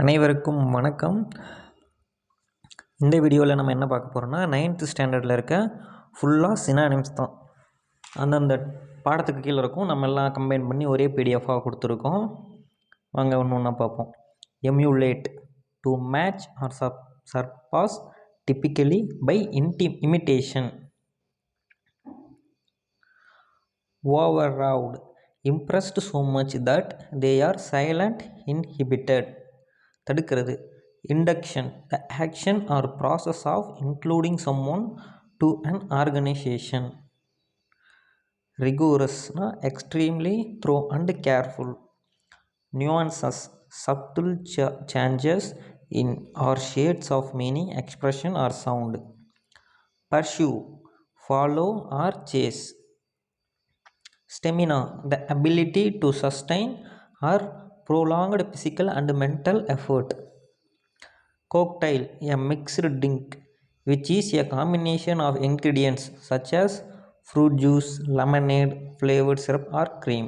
அனைவருக்கும் வணக்கம். இந்த வீடியோவில் நம்ம என்ன பார்க்க போகிறோம்னா 9th ஸ்டாண்டர்டில் இருக்க ஃபுல்லாக சினானிம்ஸ் தான். அந்தந்த பாடத்துக்கு கீழே இருக்கும். நம்ம எல்லாம் கம்பைன் பண்ணி ஒரே பிடிஎஃபாக கொடுத்துருக்கோம். வாங்க ஒன்று ஒன்றா பார்ப்போம். Emulate, to match or surpass, typically by imitation. Overawed, impressed so much that they are silent, inhibited. தடுக்கிறது. Induction, the action or process of including someone to an organization. Rigorous, extremely thorough and careful. Nuances, subtle changes in or shades of meaning, expression or sound. Pursue, follow or chase. Stamina, the ability to sustain or prolonged physical and mental effort. Cocktail, a mixed drink which is a combination of ingredients such as fruit juice, lemonade, flavored syrup or cream.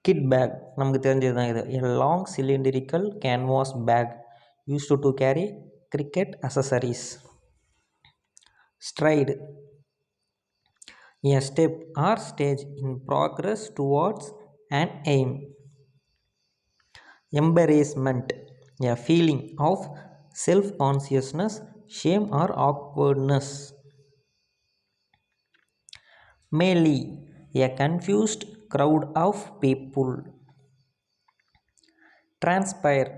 Kit bag, நமக்கு தெரிஞ்சது தான் இது. A long cylindrical canvas bag used to carry cricket accessories. Stride, a step or stage in progress towards an aim. Embarrassment, a feeling of self-consciousness, shame or awkwardness. Melee, a confused crowd of people. Transpire,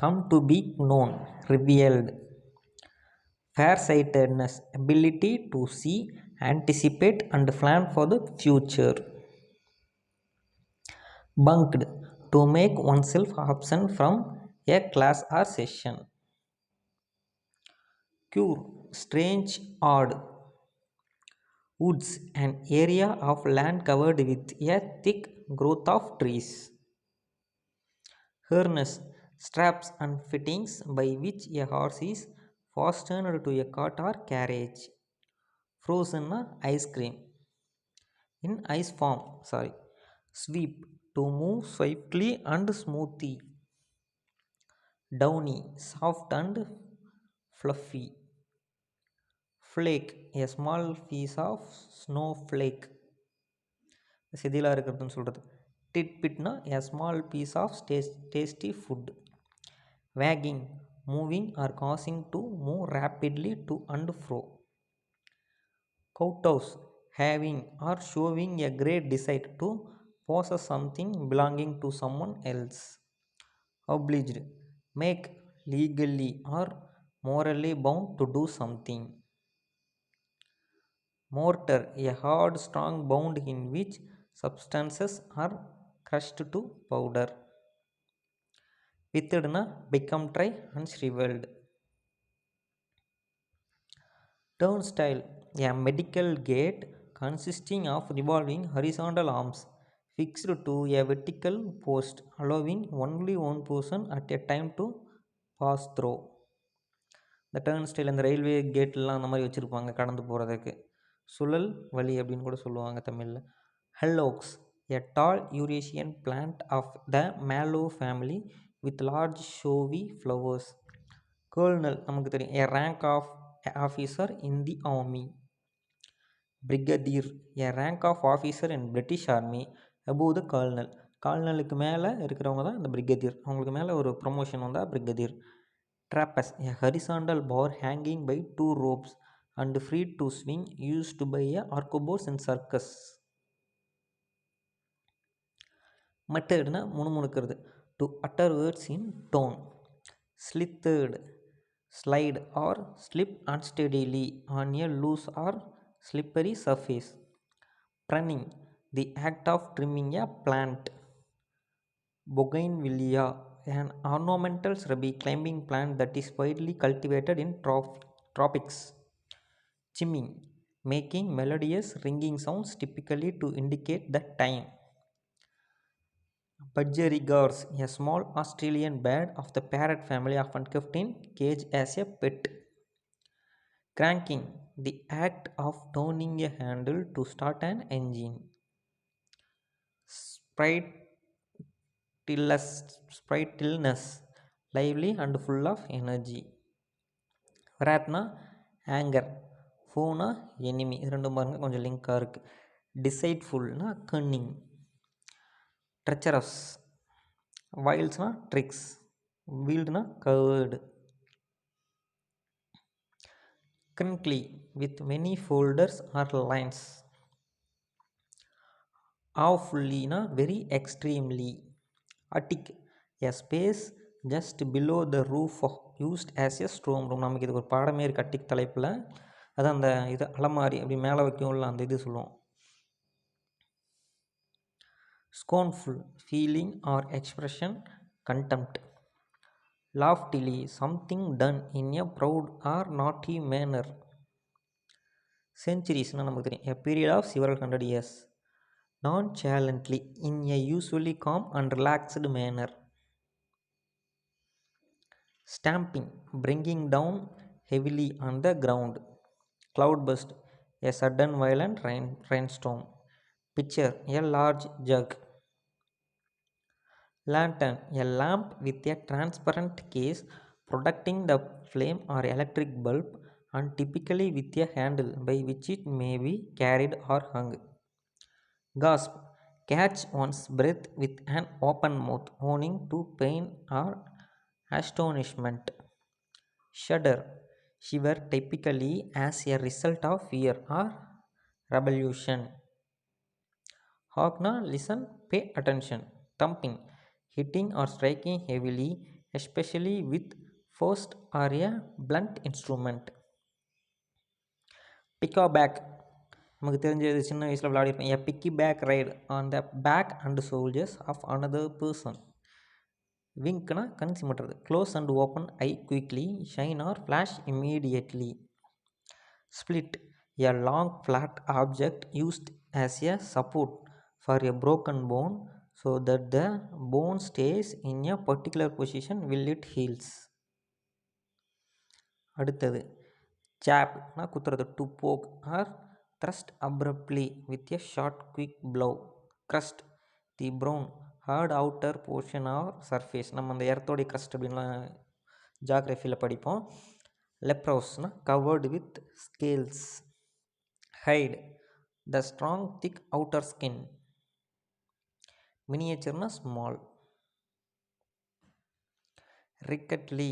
come to be known, revealed. Farsightedness, ability to see, anticipate and plan for the future. Bunked, to make oneself absent from a class or session. Cure, strange, odd. Woods, an area of land covered with a thick growth of trees. Harness, straps and fittings by which a horse is fastened to a cart or carriage. Frozen, ice cream. In ice form, sweep, to move swiftly and smoothly. Downy, soft and fluffy. Flake, a small piece of snowflake. செதிலாக இருக்கிறதுன்னு சொல்கிறது. டிட்பிட்னா a small piece of tasty food. Wagging, moving or causing to move rapidly to and fro. Kowtows, having or showing a great desire to possess something belonging to someone else. Obliged, make legally or morally bound to do something. Mortar, a hard strong bond in which substances are crushed to powder. Withered, become dry and shriveled. Turnstile, a medical gate consisting of revolving horizontal arms fixed to a vertical post, allowing only one person at a time to pass through. இந்த டர்ன்ஸ்டைல் அந்த railway கேட்லாம் அந்த மாதிரி வச்சுருப்பாங்க கடந்து போகிறதுக்கு. சுழல் வழி அப்படின்னு கூட சொல்லுவாங்க தமிழில். ஹெல்லோக்ஸ், a tall Eurasian plant of the mallow family with large showy flowers. Colonel, நமக்கு தெரியும், a rank of officer in the army. Brigadier, a rank of officer in British army above the colonel. கால்னலுக்கு மேலே இருக்கிறவங்க தான் இந்த brigadier. அவங்களுக்கு மேலே ஒரு promotion வந்தால் brigadier. Trapeze, a horizontal bar hanging by two ropes and free to swing, used by a arquebus in circus. Mutteredனா முணுமுணுக்கிறது. To utter words in tone. Slithered, slide or slip unsteadily on a loose or slippery surface. Pruning, the act of trimming a plant. Bougainvillea, an ornamental shrubby climbing plant that is widely cultivated in tropics. Chimming, making melodious ringing sounds typically to indicate the time. Budgerigars, a small Australian bird of the parrot family, often kept in cage as a pet. Cranking, the act of turning a handle to start an engine. Sprite, sprightliness, lively and full of energy. wrathனா anger, ஃபோனா enemy. இது ரெண்டும் பாருங்க கொஞ்சம் லிங்காக இருக்குது. டிசைட்ஃபுல்னா cunning, treacherous, வைல்ஸ்னா ட்ரிக்ஸ், வீல்டுனா curved, crinkly with many folders or lines, awfullyனா very extremely, attic a space just below the roof used as a storm room. நமக்கு இது ஒரு பாடமே இருக்குது அட்டிக் தலைப்பில். அது அந்த இது அலமாரி அப்படி மேலே வைக்கும்ல அந்த இது சொல்லுவோம். scornful feeling or expression, contempt. loftily something done in a proud or naughty manner. centuries நமக்கு தெரியும் a period of several hundred years. nonchalantly in a usually calm and relaxed manner. stamping bringing down heavily on the ground. cloudburst a sudden violent rainstorm. pitcher a large jug. lantern a lamp with a transparent case protecting the flame or electric bulb and typically with a handle by which it may be carried or hung. gasp catch one's breath with an open mouth owing to pain or astonishment. shudder shiver typically as a result of fear or revulsion. Hogna listen pay attention. thumping hitting or striking heavily especially with forced or a blunt instrument. pick-a-back நமக்கு தெரிஞ்சது சின்ன வயசில் விளையாடிருப்பேன். a picky back ride on the back and shoulders of another person. விங்க்னா கண் சிமிட்டுறது. Close and open eye quickly shine or flash immediately. split a long flat object used as a support for a broken bone so that the bone stays in a particular position will it heals. அடுத்தது jabனா குத்துறது. to poke or thrust abruptly with a short quick blow. crust the brown hard outer portion or surface. நம்ம அந்த எர்த்தோடைய crust அப்படின்லாம் ஜாகிரஃபியில் படிப்போம். leprosனா covered with scales. hide the strong thick outer skin. miniatureனா small. rickety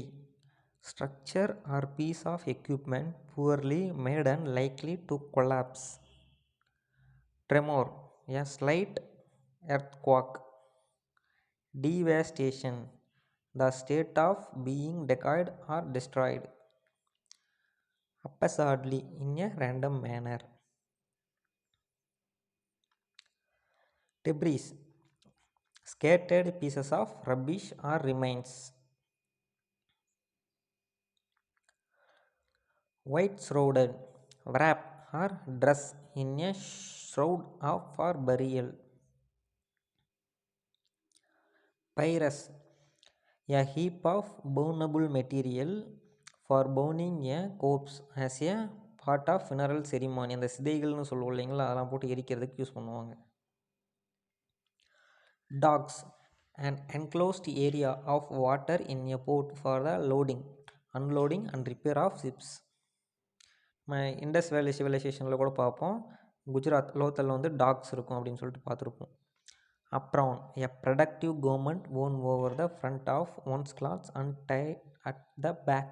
structure or piece of equipment poorly made and likely to collapse. tremor a slight earthquake. devastation the state of being decayed or destroyed. haphazardly in a random manner. debris scattered pieces of rubbish or remains. white shrouded wrap or dress in a shroud of for burial. pyres a heap of burnable material for burning a corpse as a part of funeral ceremony. அந்த சிதைகள்னு சொல்லுவோம் இல்லைங்களா, அதெல்லாம் போட்டு எரிக்கிறதுக்கு use பண்ணுவாங்க. docks an enclosed area of water in a port for the loading, unloading and repair of ships. நம்ம Indies வேலி சிவிலைசேஷனில் கூட பார்ப்போம். குஜராத் லோத்தலில் வந்து டாக்ஸ் இருக்கும் அப்படின்னு சொல்லிட்டு பார்த்துருப்போம். apron a productive garment worn over the front of one's clothes and tied at the back.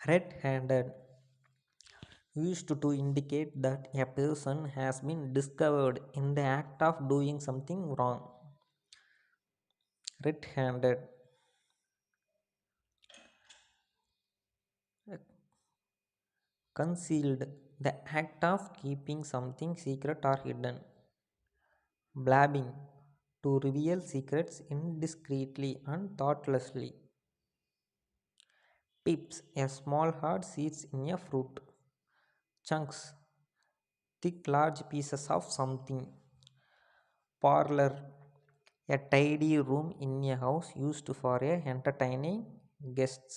red-handed used to indicate that a person has been discovered in the act of doing something wrong. red-handed. concealed the act of keeping something secret or hidden. blabbing to reveal secrets indiscreetly and thoughtlessly. pips a small hard seeds in a fruit. chunks thick large pieces of something. parlor a tidy room in a house used for entertaining guests.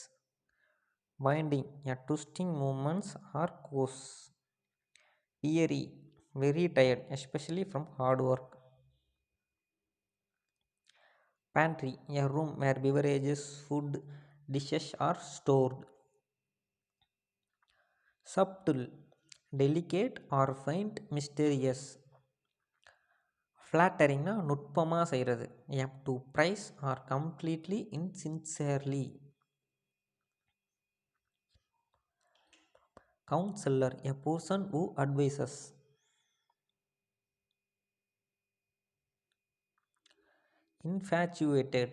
winding a twisting movements or course. weary very tired especially from hard work. Pantry, a room where beverages, food, dishes are stored. Subtle, delicate or faint, mysterious. Flattering நுட்பமா செய்கிறது. To price or completely insincerely. Counselor, a person who advises. Infatuated,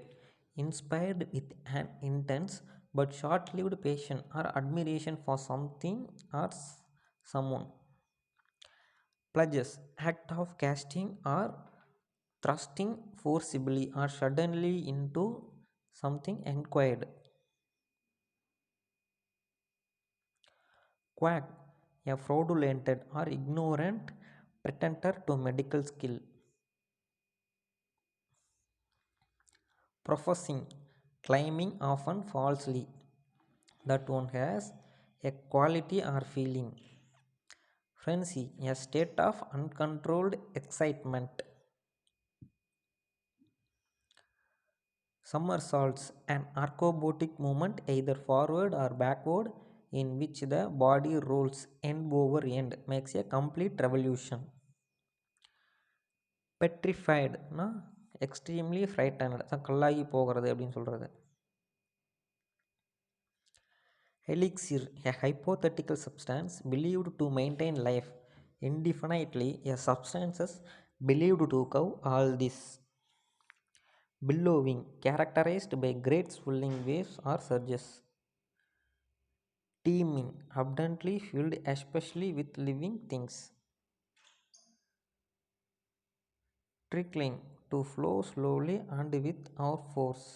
inspired with an intense but short-lived passion or admiration for something or someone. Pledges, act of casting or thrusting forcibly or suddenly into something inquired. Quack, a fraudulent or ignorant pretender to medical skill. Professing, claiming often falsely that one has a quality or feeling. Frenzy, a state of uncontrolled excitement. Somersaults, an acrobatic movement either forward or backward in which the body rolls end over end, makes a complete revolution. Petrifiedனா extremely frightened, அதான் கல்லாகி போகிறது அப்படின்னு சொல்கிறது. Elixir, a hypothetical substance believed to maintain life indefinitely, a substance believed to cover all this. Billowing, characterized by great swelling waves or surges. Teeming, abundantly filled especially with living things. Trickling, to flow slowly and without force.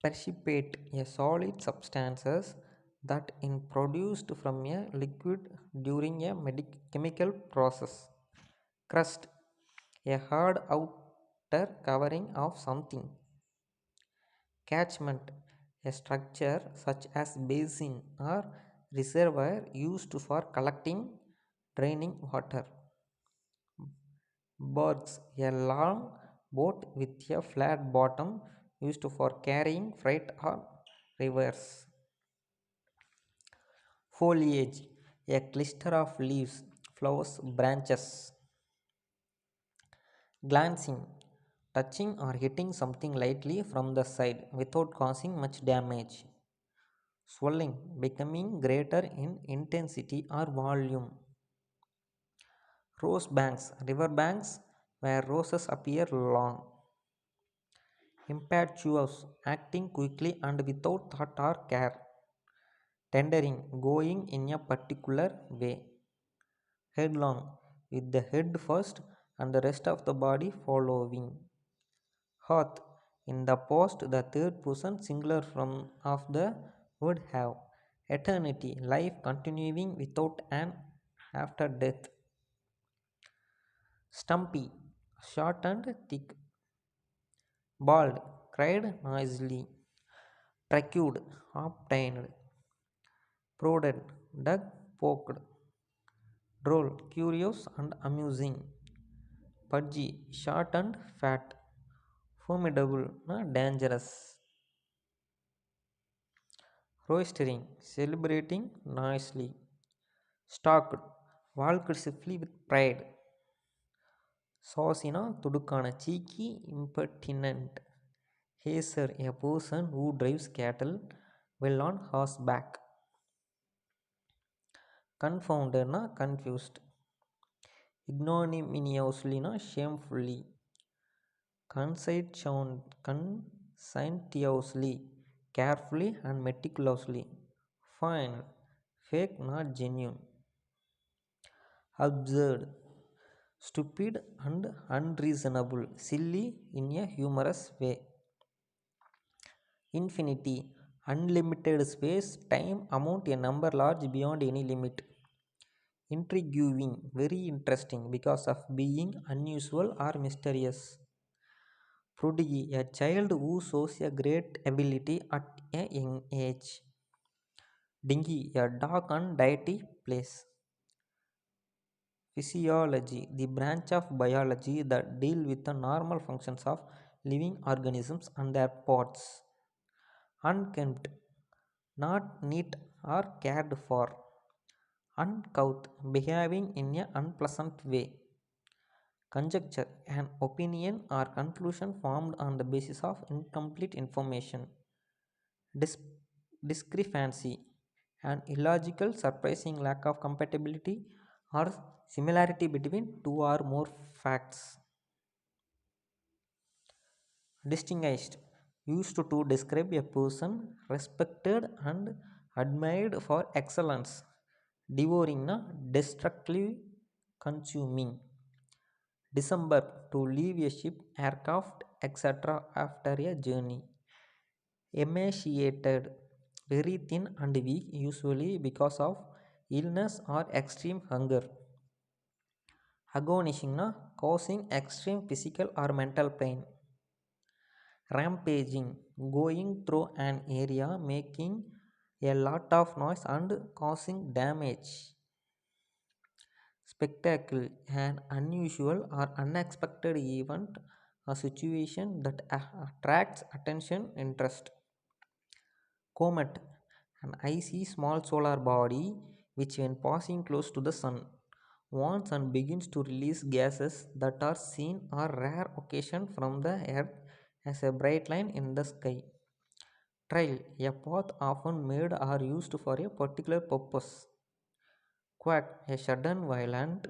Precipitate, a solid substance that is produced from a liquid during a chemical process. Crust, a hard outer covering of something. Catchment, a structure such as basin or reservoir used for collecting draining water. Barge, a long boat with a flat bottom used for carrying freight or rivers. Foliage, a cluster of leaves, flowers, branches. Glancing, touching or hitting something lightly from the side without causing much damage. Swelling, becoming greater in intensity or volume. Rose banks, river banks where roses appear long. Impetuous, acting quickly and without thought or care. Tendering, going in a particular way. Headlong, with the head first and the rest of the body following. Hath, in the past the third person singular from of the word have. Eternity, life continuing without an after death. Stumpy, short and thick. Bald, cried noisily. Procured, obtained. Prodded, dug, poked. Droll, curious and amusing. Pudgy, short and fat. Formidable, dangerous. Roistering, celebrating noisily. Stalked, walked swiftly with pride. Saucy, துடுக்கான cheeky, impertinent. Hazer, a person who drives cattle well on horseback. Confounded, confused. Ignominiously, shamefully. Conscientiously, carefully and meticulously. Fine, fake, not genuine. Absurd, stupid and unreasonable, silly in a humorous way. Infinity, unlimited space, time, amount, a number large beyond any limit. Intriguing, very interesting because of being unusual or mysterious. Prodigy, a child who shows a great ability at a young age. Dingy, a dark and dirty place. Physiology, the branch of biology that deal with the normal functions of living organisms and their parts. Unkempt, not neat or cared for. Uncouth, behaving in an unpleasant way. Conjecture, an opinion or conclusion formed on the basis of incomplete information. Dis- Discrepancy, an illogical, surprising lack of compatibility or similarity between two or more facts. Distinguished, used to describe a person respected and admired for excellence, devouring, destructively consuming. December, to leave a ship, aircraft, etc. after a journey. Emaciated, very thin and weak, usually because of illness or extreme hunger. Agonizing, causing extreme physical or mental pain. Rampaging, going through an area, making a lot of noise and causing damage. Spectacle, an unusual or unexpected event, a situation that attracts attention, interest. Comet, an icy small solar body which, when passing close to the sun, warms and begins to release gases that are seen on rare occasion from the earth as a bright line in the sky. Trail, a path often made or used for a particular purpose. Quake, a sudden violent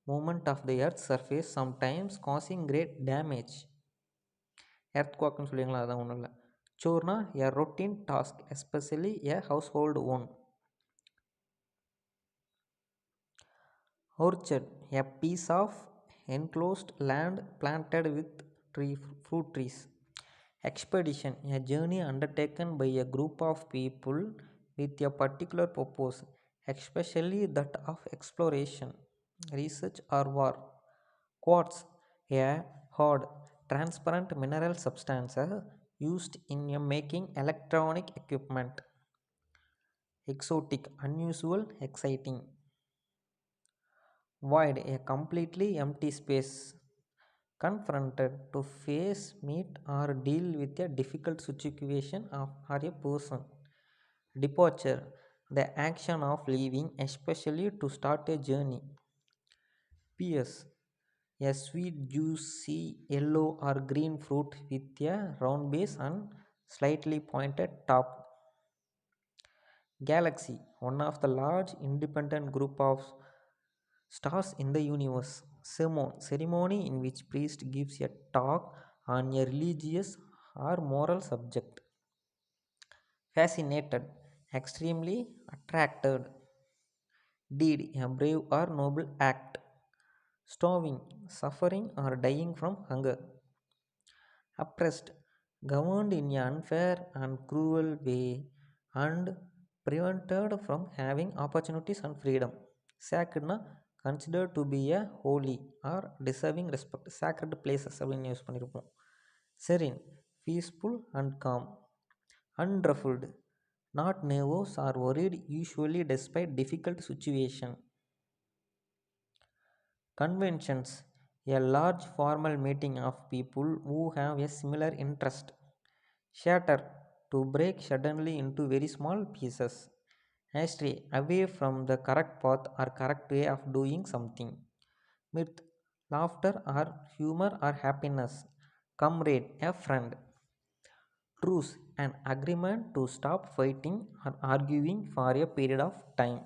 movement of the earth's surface, sometimes causing great damage. Earthquake சொல்லுவீங்களா, அதான் ஒன்றும் இல்லை. Chorna, a routine task, especially a household one. Orchard, a piece of enclosed land planted with fruit trees. Expedition, a journey undertaken by a group of people with a particular purpose, especially that of exploration, research, or war. Quartz, a hard, transparent mineral substance used in making electronic equipment. Exotic, unusual, exciting. Void, a completely empty space. Confronted, to face, meet, or deal with a difficult situation or a person. Departure, the action of leaving, especially to start a journey. Pears, a sweet, juicy, yellow or green fruit with a round base and slightly pointed top. Galaxy, one of the large independent group of stars in the universe. Sermon, ceremony in which priest gives a talk on a religious or moral subject. Fascinated, extremely attracted. Deed, a brave or noble act. Starving, suffering or dying from hunger. Oppressed, governed in an unfair and cruel way and prevented from having opportunities and freedom. Sacred, considered to be a holy or deserving respect. Sacred places அப்படின்னு use பண்ணியிருப்போம். Serene, peaceful and calm. Unruffled, not nervous or worried, usually despite difficult situation. Conventions, a large formal meeting of people who have a similar interest. Shatter, to break suddenly into very small pieces. Astray, away from the correct path or correct way of doing something. Mirth, laughter or humor or happiness. Comrade, a friend. Truce, an agreement to stop fighting or arguing for a period of time.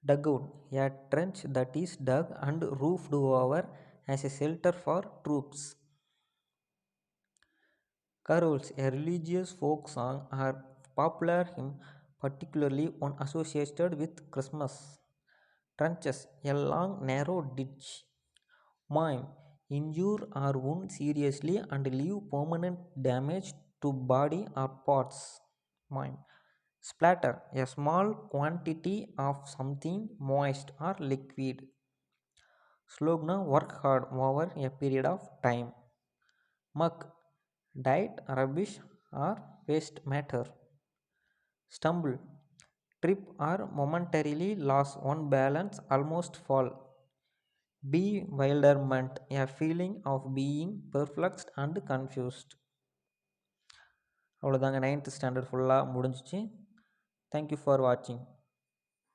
Dugout, a trench that is dug and roofed over as a shelter for troops. Carols, a religious folk song or popular hymn, particularly one associated with Christmas. Trenches, a long narrow ditch. Maim, injure or wound seriously and leave permanent damage to body or parts. Maim. Splatter, a small quantity of something moist or liquid. Slogna, work hard over a period of time. Muck, dirt, rubbish or waste matter. Stumble, trip or momentarily lose one balance, almost fall. Bewilderment, a feeling of being perplexed and confused. அவ்வளோதாங்க, ninth standard ஃபுல்லாக முடிஞ்சிச்சு. Thank you for வாட்சிங்.